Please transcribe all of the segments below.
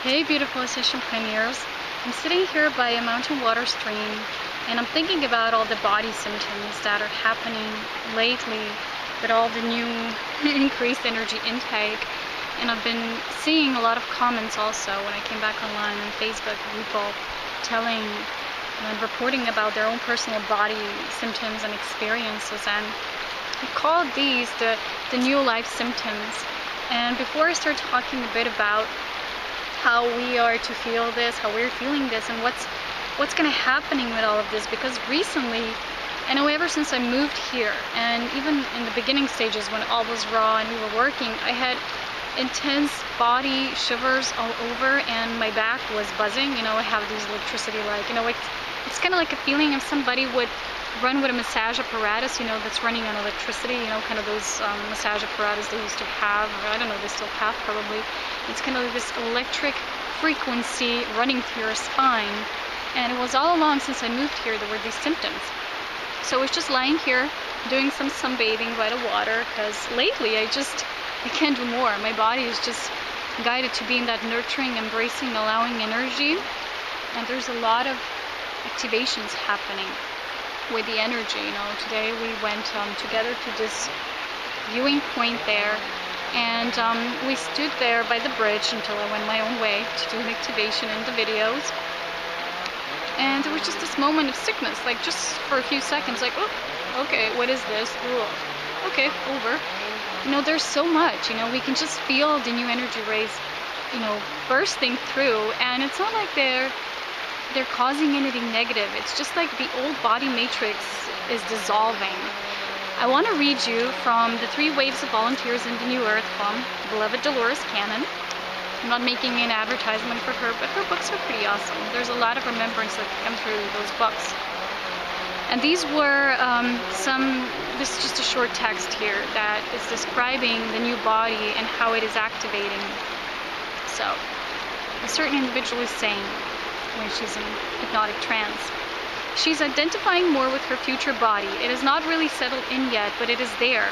Hey beautiful Ascension pioneers, I'm sitting here by a mountain water stream and I'm thinking about all the body symptoms that are happening lately with all the new increased energy intake. And I've been seeing a lot of comments also when I came back online on Facebook, people telling and reporting about their own personal body symptoms and experiences, and I called these the new life symptoms. And before I start talking a bit about how we are to feel this, how we're feeling this, and what's going to happening with all of this, because recently, I know ever since I moved here, and even in the beginning stages when all was raw and we were working, I had intense body shivers all over and my back was buzzing. I have these electricity, it's kind of like a feeling if somebody would run with a massage apparatus, that's running on electricity, kind of those massage apparatus they used to have, or I don't know, they still have probably. It's kind of like this electric frequency running through your spine. And it was all along since I moved here there were these symptoms. So I was just lying here doing some sunbathing by the water, because lately I can't do more. My body is just guided to be in that nurturing, embracing, allowing energy. And there's a lot of activations happening with the energy. Today we went together to this viewing point there, and we stood there by the bridge until I went my own way to do an activation in the videos. And there was just this moment of sickness, like just for a few seconds, like, oh, okay, what is this? Ooh, okay, over. There's so much, we can just feel the new energy rays, bursting through, and it's not like they're causing anything negative. It's just like the old body matrix is dissolving. I want to read you from The 3 Waves of Volunteers in the New Earth from beloved Dolores Cannon. I'm not making an advertisement for her, but her books are pretty awesome. There's a lot of remembrance that come through those books. And these were this is just a short text here that is describing the new body and how it is activating. So, a certain individual is saying, when she's in hypnotic trance, she's identifying more with her future body. It is not really settled in yet, but it is there.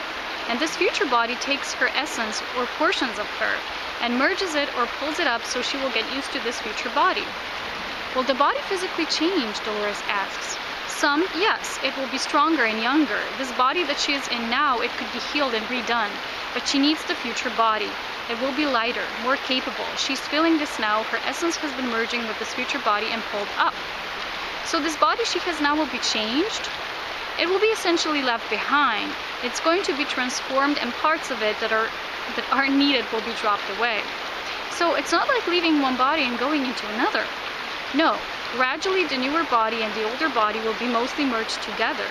And this future body takes her essence or portions of her and merges it or pulls it up so she will get used to this future body. Will the body physically change, Dolores asks. Some, yes, it will be stronger and younger. This body that she is in now, it could be healed and redone, but she needs the future body. It will be lighter, more capable. She's feeling this now. Her essence has been merging with this future body and pulled up. So this body she has now will be changed. It will be essentially left behind. It's going to be transformed, and parts of it that aren't needed will be dropped away. So it's not like leaving one body and going into another. No, gradually the newer body and the older body will be mostly merged together.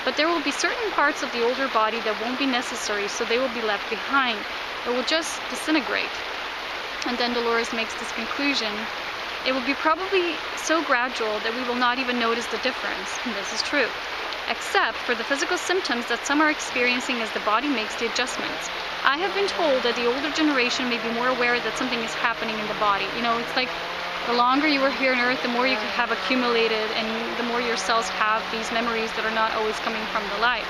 But there will be certain parts of the older body that won't be necessary, so they will be left behind. It will just disintegrate. And then Dolores makes this conclusion. It will be probably so gradual that we will not even notice the difference. And this is true. Except for the physical symptoms that some are experiencing as the body makes the adjustments. I have been told that the older generation may be more aware that something is happening in the body. It's like the longer you are here on Earth, the more you have accumulated, and the more your cells have these memories that are not always coming from the light.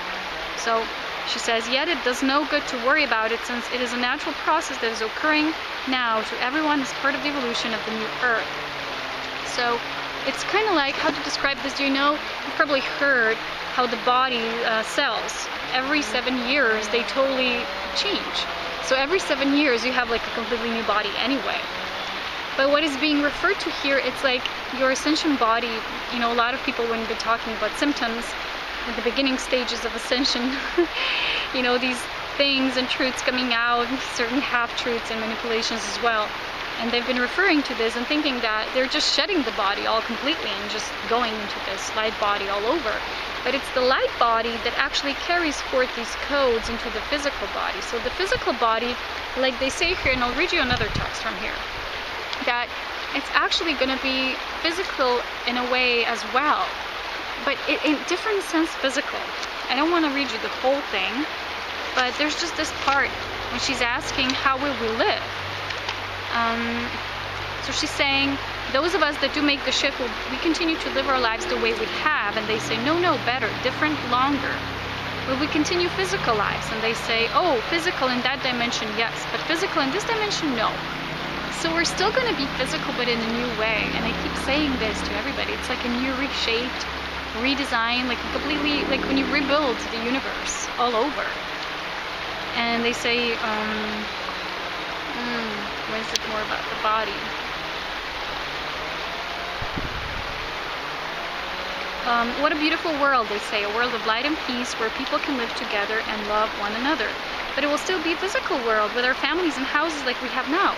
So she says, yet it does no good to worry about it, since it is a natural process that is occurring now to everyone as part of the evolution of the new Earth. So it's kind of like, how to describe this? You've probably heard how the body cells, every 7 years they totally change. So every 7 years you have like a completely new body anyway. But what is being referred to here, it's like your ascension body. A lot of people, when they're talking about symptoms at the beginning stages of ascension, these things and truths coming out, certain half-truths and manipulations as well. And they've been referring to this and thinking that they're just shedding the body all completely and just going into this light body all over. But it's the light body that actually carries forth these codes into the physical body. So the physical body, like they say here, and I'll read you another text from here, that it's actually going to be physical in a way as well, but in different sense physical. I don't want to read you the whole thing, but there's just this part when she's asking, how will we live? So she's saying, those of us that do make the shift, we continue to live our lives the way we have, and they say, no, better, different, longer. Will we continue physical lives? And they say, oh, physical in that dimension, yes, but physical in this dimension, no. So we're still going to be physical, but in a new way. And I keep saying this to everybody. It's like a new reshaped, redesign, like completely, like when you rebuild the universe all over. And they say, what is it more about the body? What a beautiful world, they say, a world of light and peace where people can live together and love one another. But it will still be a physical world with our families and houses like we have now.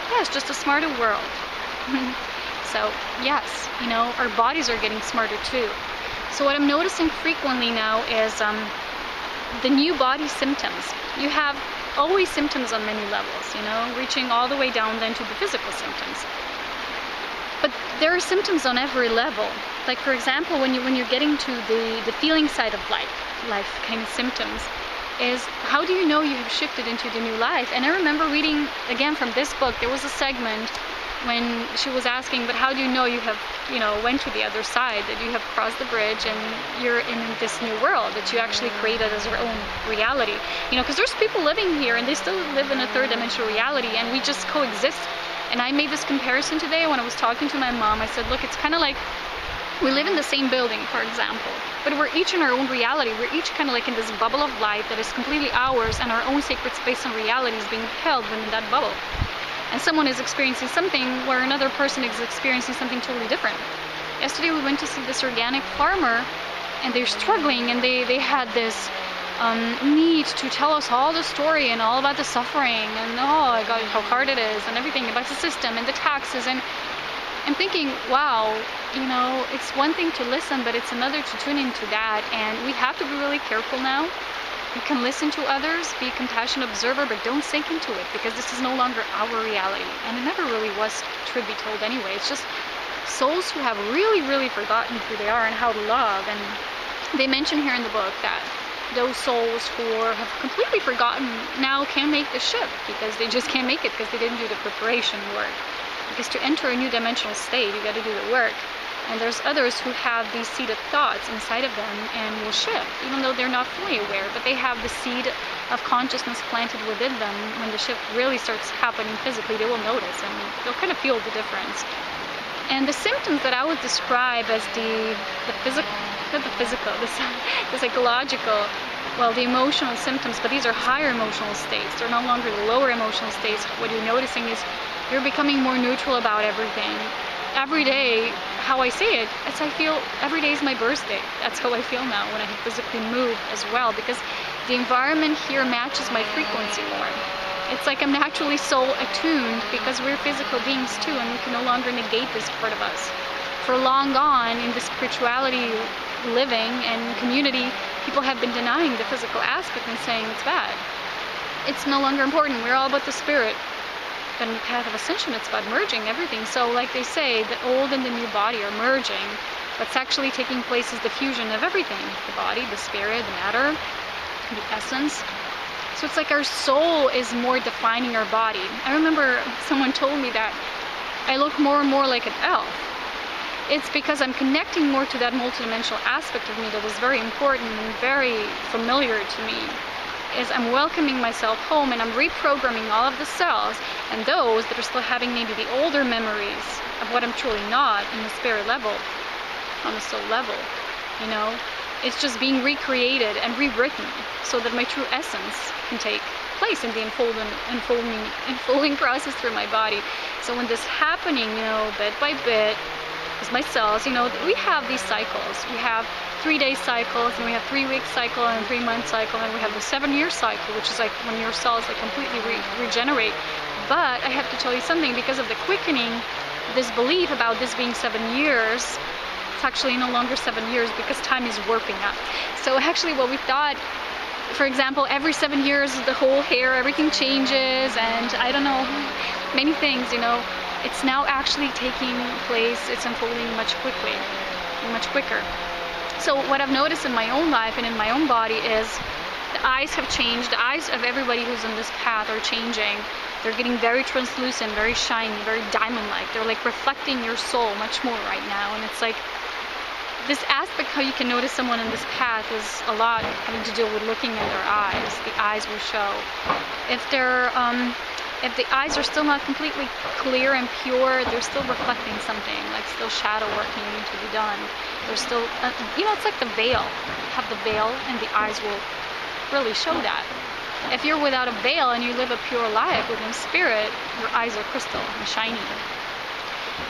Yeah, it's just a smarter world. So, yes, you know, our bodies are getting smarter too. So what I'm noticing frequently now is the new body symptoms. You have always symptoms on many levels, you know, reaching all the way down then to the physical symptoms. But there are symptoms on every level. Like, for example, when you're getting to the feeling side of life kind of symptoms, is how do you know you have shifted into the new life? And I remember reading, again, from this book, there was a segment when she was asking, but how do you know you have, you know, went to the other side, that you have crossed the bridge and you're in this new world that you actually created as your own reality? You know, because there's people living here and they still live in a third dimensional reality and we just coexist. And I made this comparison today when I was talking to my mom. I said, look, it's kind of like we live in the same building, for example, but we're each in our own reality. We're each kind of like in this bubble of light that is completely ours, and our own sacred space and reality is being held within that bubble. And someone is experiencing something where another person is experiencing something totally different. Yesterday we went to see this organic farmer, and they're struggling, and they had this need to tell us all the story and all about the suffering and oh my God, how hard it is and everything about the system and the taxes. And I'm thinking, wow, you know, it's one thing to listen, but it's another to tune into that. And we have to be really careful now. You can listen to others, be a compassionate observer, but don't sink into it, because this is no longer our reality. And it never really was, truth be told anyway. It's just souls who have really, really forgotten who they are and how to love. And they mention here in the book that those souls who have completely forgotten now can make the shift, because they just can't make it because they didn't do the preparation work. Because to enter a new dimensional state, you got to do the work. And there's others who have these seeded thoughts inside of them and will shift, even though they're not fully aware, but they have the seed of consciousness planted within them. When the shift really starts happening physically, they will notice and they'll kind of feel the difference. And the symptoms that I would describe as the psychological, well, the emotional symptoms, but these are higher emotional states. They're no longer the lower emotional states. What you're noticing is you're becoming more neutral about everything. Every day, how I say it, it's I feel every day is my birthday. That's how I feel now when I physically move as well, because the environment here matches my frequency more. It's like I'm naturally so attuned because we're physical beings too, and we can no longer negate this part of us. For long gone in the spirituality living and community, people have been denying the physical aspect and saying it's bad. It's no longer important. We're all about the spirit. But in the path of ascension, it's about merging everything. So like they say, the old and the new body are merging. What's actually taking place is the fusion of everything. The body, the spirit, the matter, the essence. So it's like our soul is more defining our body. I remember someone told me that I look more and more like an elf. It's because I'm connecting more to that multidimensional aspect of me that is very important and very familiar to me. Is I'm welcoming myself home and I'm reprogramming all of the cells, and those that are still having maybe the older memories of what I'm truly not in the spirit level, on the soul level, you know, it's just being recreated and rewritten so that my true essence can take place in the unfolding process through my body. So when this happening, you know, bit by bit, because my cells, you know, we have these cycles. We have 3-day cycles, and we have 3-week cycle and 3-month cycle, and we have the 7-year cycle, which is like when your cells like completely regenerate. But I have to tell you something, because of the quickening, this belief about this being 7 years, it's actually no longer 7 years because time is warping up. So actually what we thought, for example, every 7 years the whole hair, everything changes, and I don't know, many things, you know, it's now actually taking place, it's unfolding much quicker. So what I've noticed in my own life and in my own body is the eyes have changed. The eyes of everybody who's on this path are changing. They're getting very translucent, very shiny, very diamond-like. They're like reflecting your soul much more right now. And it's like this aspect, how you can notice someone on this path, is a lot having to do with looking at their eyes. The eyes will show. If they're if the eyes are still not completely clear and pure, they're still reflecting something, like still shadow work needing to be done. There's still, it's like the veil. You have the veil and the eyes will really show that. If you're without a veil and you live a pure life within spirit, your eyes are crystal and shiny.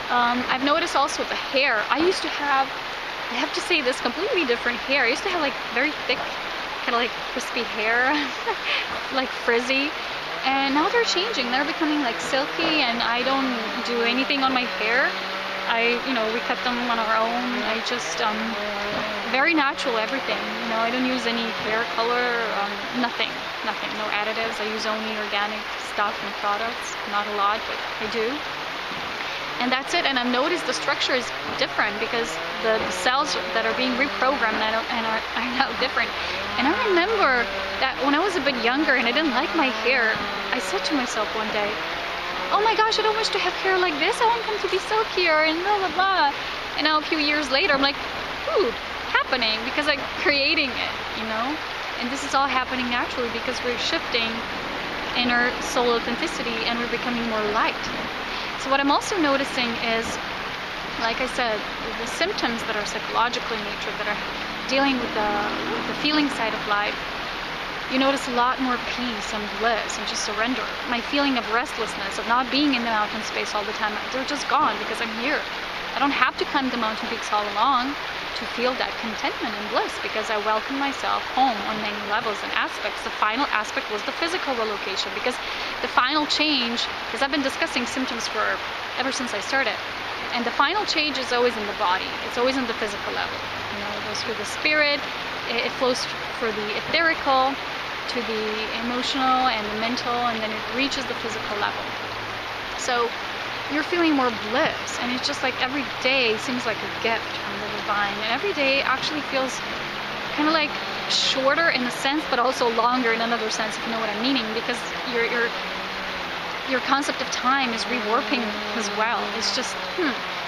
I've noticed also the hair. I have to say this, completely different hair. I used to have like very thick, kind of like crispy hair, like frizzy. And now they're changing. They're becoming like silky, and I don't do anything on my hair. We cut them on our own. I just, very natural everything. I don't use any hair color, nothing, no additives. I use only organic stuff and products. Not a lot, but I do. And that's it. And I've noticed the structure is different because the cells that are being reprogrammed are now different. And I remember that when I was a bit younger and I didn't like my hair, I said to myself one day, oh my gosh, I don't wish to have hair like this. I want them to be silkier and blah, blah, blah. And now a few years later, I'm like, ooh, happening because I'm creating it, And this is all happening naturally because we're shifting inner soul authenticity and we're becoming more light. So what I'm also noticing is, like I said, the symptoms that are psychological in nature, that are dealing with the feeling side of life, you notice a lot more peace and bliss and just surrender. My feeling of restlessness, of not being in the mountain space all the time, they're just gone because I'm here. I don't have to climb the mountain peaks all along to feel that contentment and bliss because I welcome myself home on many levels and aspects. The final aspect was the physical relocation because the final change, because I've been discussing symptoms ever since I started, and the final change is always in the body. It's always in the physical level. It goes through the spirit, it flows for the etherical to the emotional and the mental, and then it reaches the physical level. So you're feeling more bliss, and it's just like every day seems like a gift from the divine, and every day actually feels kind of like shorter in a sense, but also longer in another sense, if you know what I'm meaning, because your concept of time is rewarping as well. It's just,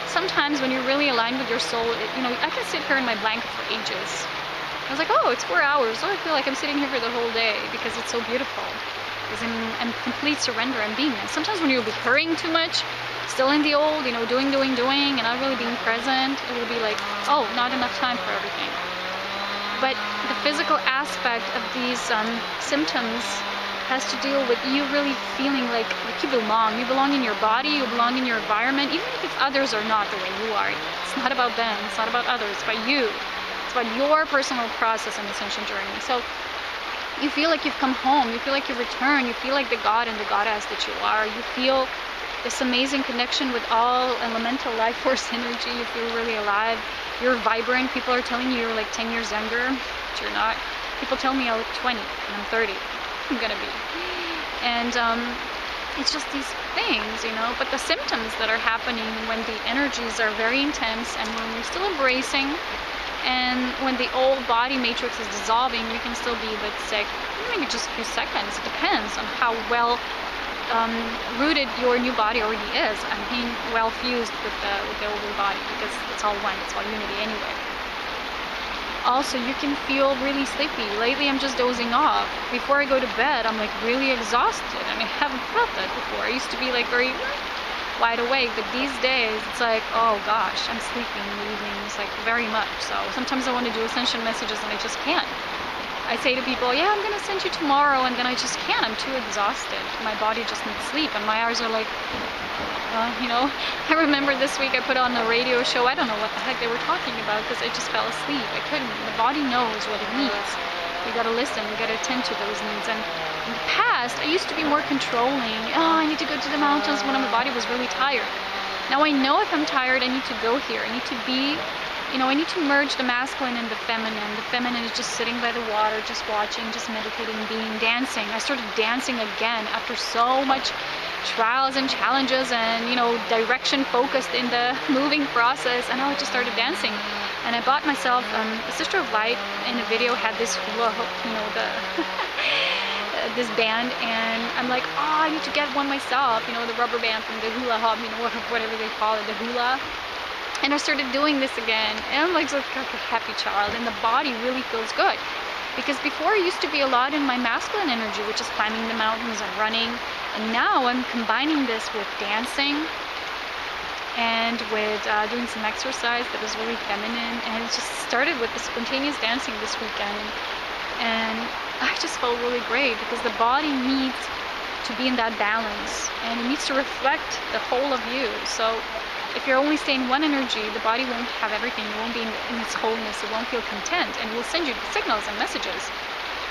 sometimes when you're really aligned with your soul, I can sit here in my blanket for ages. I was like, oh, it's 4 hours. Oh, I feel like I'm sitting here for the whole day because it's so beautiful. Because I'm complete surrender and beingness. Sometimes when you'll be hurrying too much, still in the old, doing, and not really being present, it will be like, oh, not enough time for everything. But the physical aspect of these symptoms has to deal with you really feeling like you belong. You belong in your body, you belong in your environment, even if others are not the way you are. It's not about them, it's not about others, it's about you. It's about your personal process and ascension journey. So you feel like you've come home, you feel like you return, you feel like the God and the goddess that you are. You feel this amazing connection with all elemental life force energy. You feel really alive. You're vibrant. People are telling you you're like 10 years younger, but you're not. People tell me I look 20 and I'm 30. I'm gonna be. And it's just these things, but the symptoms that are happening when the energies are very intense and when we're still embracing, and when the old body matrix is dissolving, we can still be a bit sick, maybe just a few seconds. It depends on how well rooted your new body already is and being well fused with the older body, because it's all one, it's all unity anyway. Also, you can feel really sleepy. Lately, I'm just dozing off. Before I go to bed, I'm like really exhausted, and I haven't felt that before. I used to be like very wide awake, but these days it's like, oh gosh, I'm sleeping in the evenings, like very much. So sometimes I want to do ascension messages and I just can't. I say to people, yeah, I'm gonna send you tomorrow, and then I just can't. I'm too exhausted. My body just needs sleep, and my eyes are like, I remember this week I put on a radio show. I don't know what the heck they were talking about because I just fell asleep. I couldn't. The body knows what it needs. We gotta listen. We gotta attend to those needs. And in the past, I used to be more controlling. Oh, I need to go to the mountains when my body was really tired. Now I know if I'm tired, I need to go here. I need to be, I need to merge the masculine and the feminine. The feminine is just sitting by the water, just watching, just meditating, being, dancing. I started dancing again after so much trials and challenges and, direction focused in the moving process. And I just started dancing. And I bought myself, the Sister of Light in a video had this hula hoop, this band, and I'm like, oh, I need to get one myself, the rubber band from the hula hoop, whatever they call it, the hula. And I started doing this again, and I'm like a happy child, and the body really feels good. Because before I used to be a lot in my masculine energy, which is climbing the mountains and running, And now I'm combining this with dancing and with doing some exercise that is really feminine. And it just started with the spontaneous dancing this weekend. And I just felt really great because the body needs to be in that balance, and it needs to reflect the whole of you. So if you're only staying one energy, the body won't have everything. It won't be in its wholeness. It won't feel content, and it will send you signals and messages.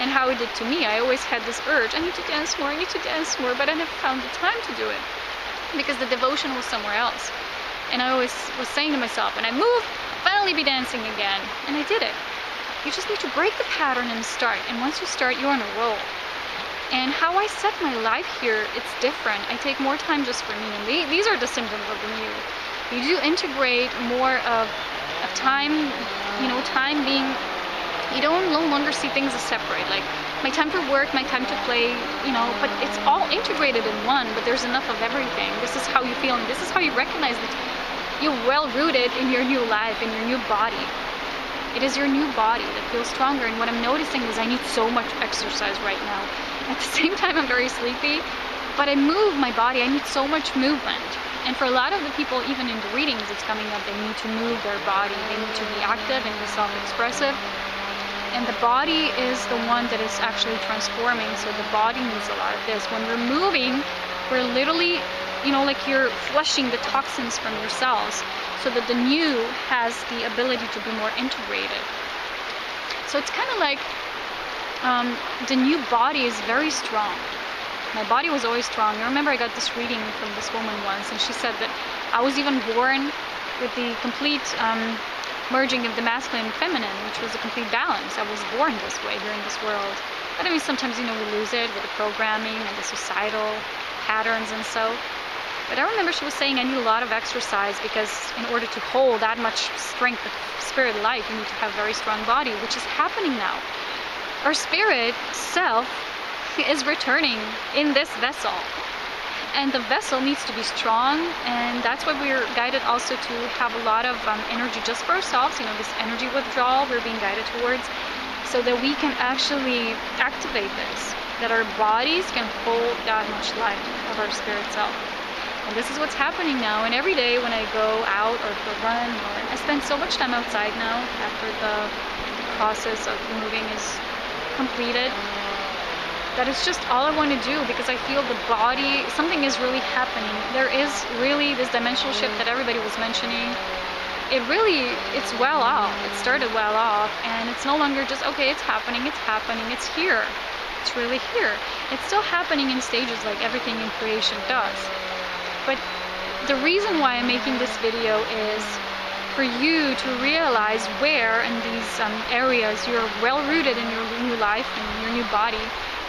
And how it did to me, I always had this urge, I need to dance more, I need to dance more, but I never found the time to do it because the devotion was somewhere else. And I always was saying to myself, when I move, finally be dancing again. And I did it. You just need to break the pattern and start. And once you start, you're on a roll. And how I set my life here, it's different. I take more time just for me. And these are the symptoms of the new. You do integrate more of time, time being, you don't no longer see things as separate. Like my time for work, my time to play, but it's all integrated in one, but there's enough of everything. This is how you feel, and this is how you recognize that you're well rooted in your new life, in your new body. It is your new body that feels stronger. And what I'm noticing is I need so much exercise right now. At the same time, I'm very sleepy, but I move my body. I need so much movement. And for a lot of the people, even in the readings, it's coming up, they need to move their body. They need to be active and be self-expressive. And the body is the one that is actually transforming. So the body needs a lot of this. When we're moving, we're literally, like you're flushing the toxins from your cells, so that the new has the ability to be more integrated. So it's kind of like the new body is very strong. My body was always strong. I remember I got this reading from this woman once, and she said that I was even born with the complete merging of the masculine and feminine, which was a complete balance. I was born this way here in this world. But I mean, sometimes, we lose it with the programming and the societal patterns and so. But I remember she was saying I need a lot of exercise because in order to hold that much strength of spirit life, you need to have a very strong body, which is happening now. Our spirit self is returning in this vessel. And the vessel needs to be strong, and that's why we're guided also to have a lot of energy just for ourselves, this energy withdrawal we're being guided towards, so that we can actually activate this, that our bodies can hold that much light of our spirit self. And this is what's happening now. And every day when I go out or for a run, or I spend so much time outside now after the process of moving is completed, that it's just all I want to do, because I feel the body, something is really happening. There is really this dimensional shift that everybody was mentioning. It's well off. It started well off, and it's no longer just, okay, it's happening, it's here. It's really here. It's still happening in stages like everything in creation does. But the reason why I'm making this video is for you to realize where in these areas you're well rooted in your new life and your new body,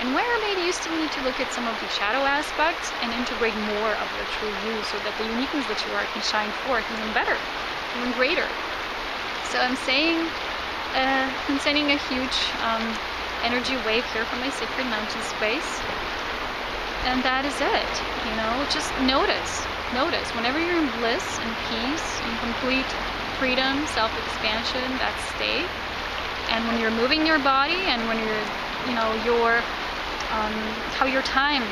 and where maybe you still need to look at some of the shadow aspects and integrate more of your true you, so that the uniqueness that you are can shine forth even better, even greater. So I'm sending a huge energy wave here from my sacred mountain space. And that is it, just notice whenever you're in bliss and peace and complete freedom, self-expansion, that state. And when you're moving your body, and when you're, how your time,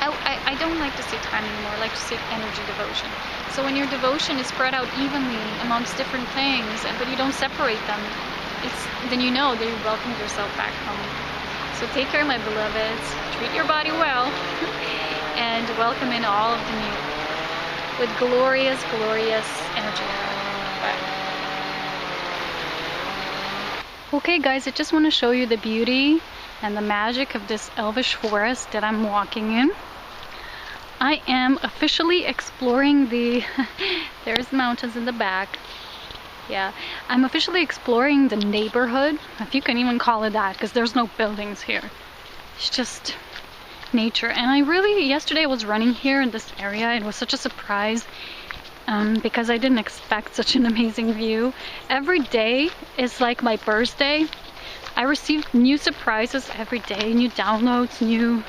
I don't like to say time anymore, I like to say energy devotion. So when your devotion is spread out evenly amongst different things, but you don't separate them, then you know that you welcomed yourself back home. So take care, my beloveds. Treat your body well, and welcome in all of the new with glorious, glorious energy. Bye. Okay, guys, I just want to show you the beauty and the magic of this elvish forest that I'm walking in. I am officially exploring there's mountains in the back. Yeah, I'm officially exploring the neighborhood, if you can even call it that, because there's no buildings here. It's just nature. And yesterday I was running here in this area. It was such a surprise because I didn't expect such an amazing view. Every day is like my birthday. I receive new surprises every day, new downloads, new,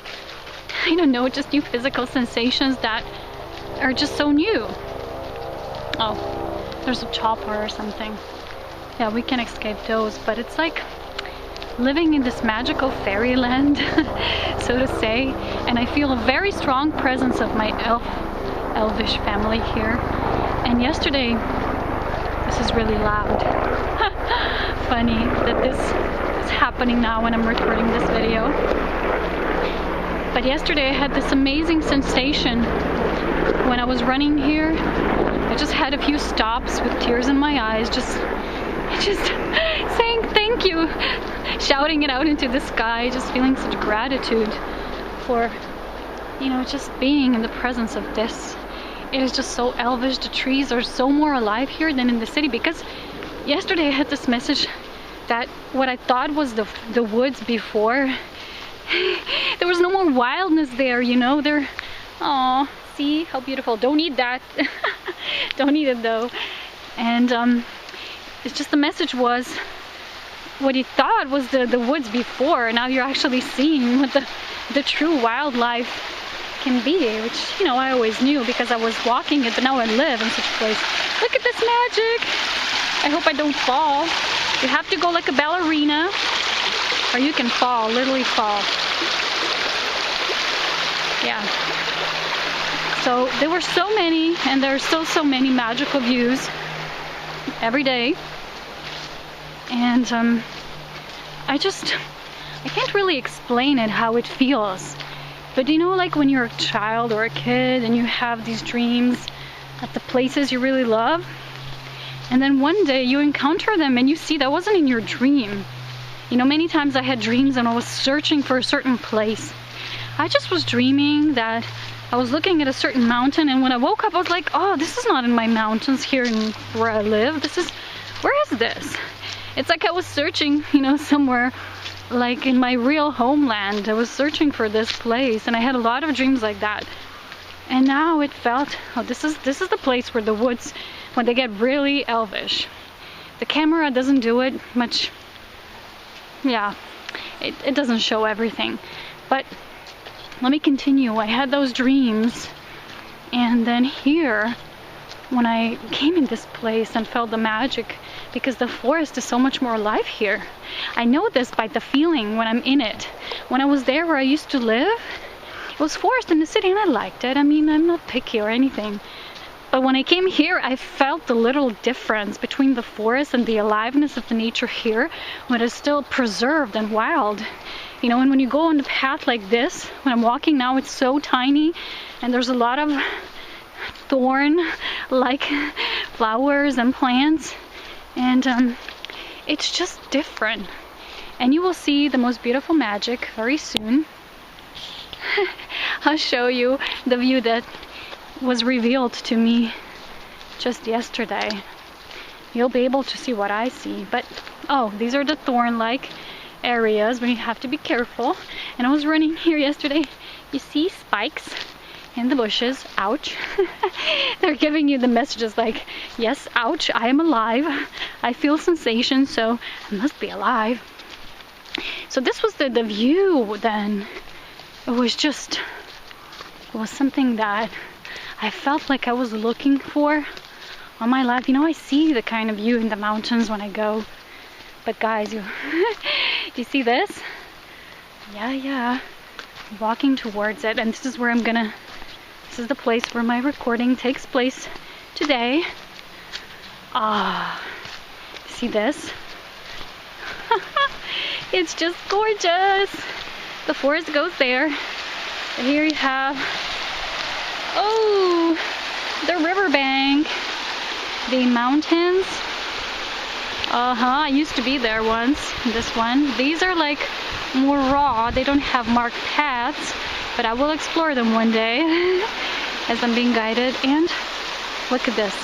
just new physical sensations that are just so new. Oh. There's a chopper or something. Yeah, we can escape those, but it's like living in this magical fairyland, so to say, and I feel a very strong presence of my elvish family here. And yesterday, this is really loud. Funny that this is happening now when I'm recording this video. But yesterday I had this amazing sensation when I was running here. I just had a few stops with tears in my eyes, just saying thank you, shouting it out into the sky, just feeling such gratitude for, you know, just being in the presence of this. It is just so elvish. The trees are so more alive here than in the city, because yesterday I had this message that what I thought was the woods before, there was no more wildness there, you know. They're, aw, see how beautiful. Don't eat that. Don't eat it though. And it's just the message was what you thought was the woods before. Now you're actually seeing what the true wildlife can be, which, you know, I always knew because I was walking it, but now I live in such a place. Look at this magic. I hope I don't fall. You have to go like a ballerina, or you can fall, literally fall. Yeah. So there were so many, and there are still so many magical views every day. And I can't really explain it, how it feels. But you know, like when you're a child or a kid and you have these dreams at the places you really love, and then one day you encounter them and you see that wasn't in your dream. You know, many times I had dreams and I was searching for a certain place. I just was dreaming that I was looking at a certain mountain, and when I woke up I was like, oh, this is not in my mountains here in where I live. Where is this? It's like I was searching, you know, somewhere like in my real homeland. I was searching for this place, and I had a lot of dreams like that. And now it felt, oh, this is the place where the woods, when they get really elvish. The camera doesn't do it much. Yeah, it doesn't show everything. But let me continue. I had those dreams, and then here, when I came in this place and felt the magic, because the forest is so much more alive here. I know this by the feeling when I'm in it. When I was there where I used to live, it was forest in the city and I liked it. I mean, I'm not picky or anything. But when I came here, I felt the little difference between the forest and the aliveness of the nature here, when it's still preserved and wild. You know, and when you go on a path like this, when I'm walking now, it's so tiny, and there's a lot of thorn-like flowers and plants, and it's just different. And you will see the most beautiful magic very soon. I'll show you the view that was revealed to me just yesterday. You'll be able to see what I see. But oh, these are the thorn-like areas where you have to be careful. And I was running here yesterday. You see spikes in the bushes. Ouch. They're giving you the messages like, yes, ouch, I am alive. I feel sensation, so I must be alive. So this was the view then. It was something that I felt like I was looking for all my life. You know, I see the kind of view in the mountains when I go. But guys, do you see this? Yeah. I'm walking towards it, and this is where this is the place where my recording takes place today. See this? It's just gorgeous. The forest goes there. And here you have, oh, the riverbank, the mountains. I used to be there once, this one. These are like more raw. They don't have marked paths, but I will explore them one day as I'm being guided. And look at this.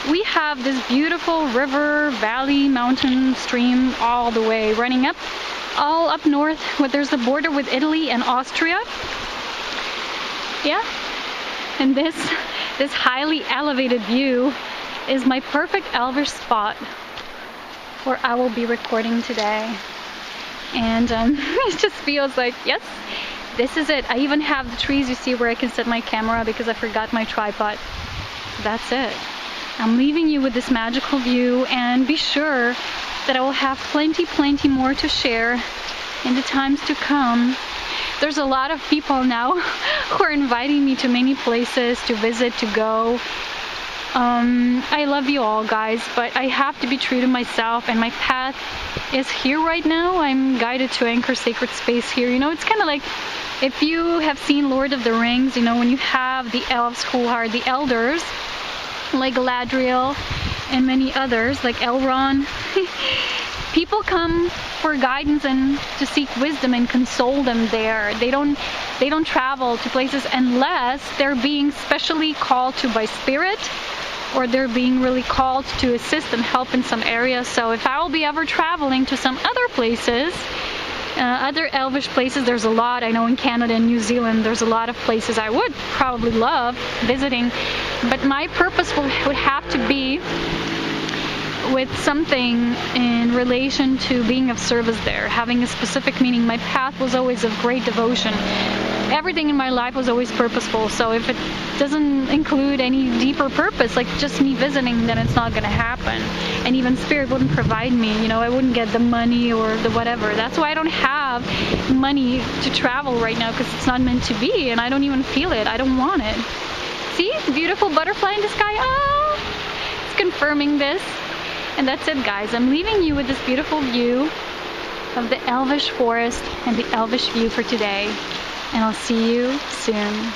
We have this beautiful river, valley, mountain, stream all the way running up, all up north where there's the border with Italy and Austria. Yeah, and this highly elevated view is my perfect elvish spot where I will be recording today. And it just feels like, yes, this is it. I even have the trees you see where I can set my camera because I forgot my tripod. That's it. I'm leaving you with this magical view, and be sure that I will have plenty more to share in the times to come. There's a lot of people now who are inviting me to many places to visit, to go. I love you all, guys, but I have to be true to myself, and my path is here right now. I'm guided to anchor sacred space here. You know, it's kind of like if you have seen Lord of the Rings, you know, when you have the elves who are the elders, like Galadriel and many others, like Elrond. People come for guidance and to seek wisdom and console them there. They don't travel to places unless they're being specially called to by spirit, or they're being really called to assist and help in some areas. So if I will be ever traveling to some other places, other elvish places, there's a lot. I know in Canada and New Zealand there's a lot of places I would probably love visiting, but my purpose would have to be with something in relation to being of service there, having a specific meaning. My path was always of great devotion. Everything in my life was always purposeful, so if it doesn't include any deeper purpose, like just me visiting, then it's not going to happen. And even spirit wouldn't provide me, you know, I wouldn't get the money or the whatever. That's why I don't have money to travel right now, because it's not meant to be, and I don't even feel it. I don't want it. See? Beautiful butterfly in the sky. Oh! It's confirming this. And that's it, guys. I'm leaving you with this beautiful view of the elvish forest and the elvish view for today. And I'll see you soon.